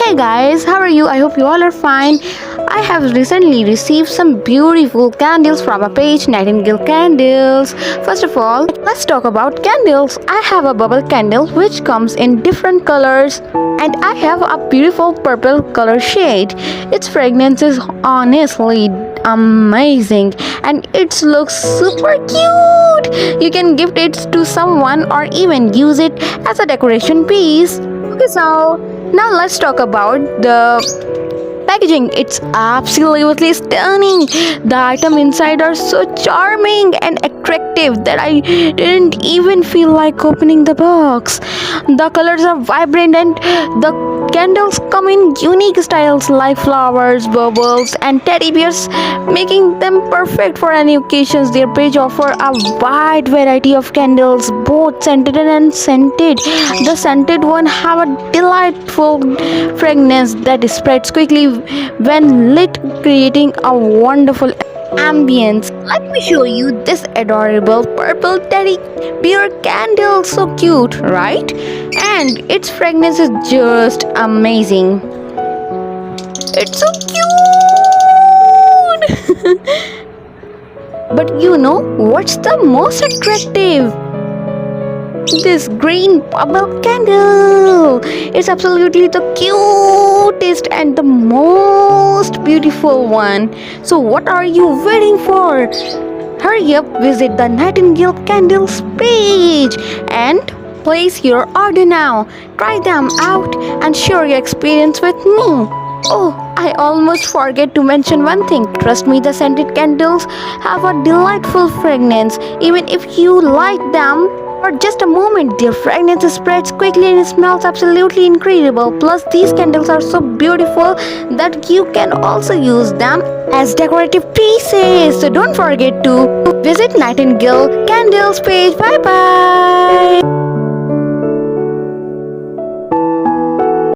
Hey guys, how are you? I hope you all are fine. I have recently received some beautiful candles from a page, Nightingale Candles. First of all, let's talk about candles. I have a bubble candle which comes in different colors, and I have a beautiful purple color shade. Its fragrance is honestly amazing and it looks super cute. You can gift it to someone or even use it as a decoration piece. Okay, so now let's talk about the packaging. It's absolutely stunning. The item inside are so charming and attractive that I didn't even feel like opening the box. The colors are vibrant and the candles come in unique styles like flowers, bubbles, and teddy bears, making them perfect for any occasions. Their page offer a wide variety of candles, both scented and unscented. The scented one have a delightful fragrance that spreads quickly when lit, creating a wonderful ambience. Let me show you this adorable purple teddy bear candle. So cute, right? And its fragrance is just amazing. It's so cute. But you know what's the most attractive? This green bubble candle. It's absolutely the cutest and the most beautiful one. So what are you waiting for? Hurry up, visit the Nightingale Candles page and place your order now. Try them out and share your experience with me. Oh, I almost forget to mention one thing. Trust me, the scented candles have a delightful fragrance. Even if you light them for just a moment, their fragrance spreads quickly and smells absolutely incredible. Plus, these candles are so beautiful that you can also use them as decorative pieces. So don't forget to visit Nightingale Candles page. Bye bye.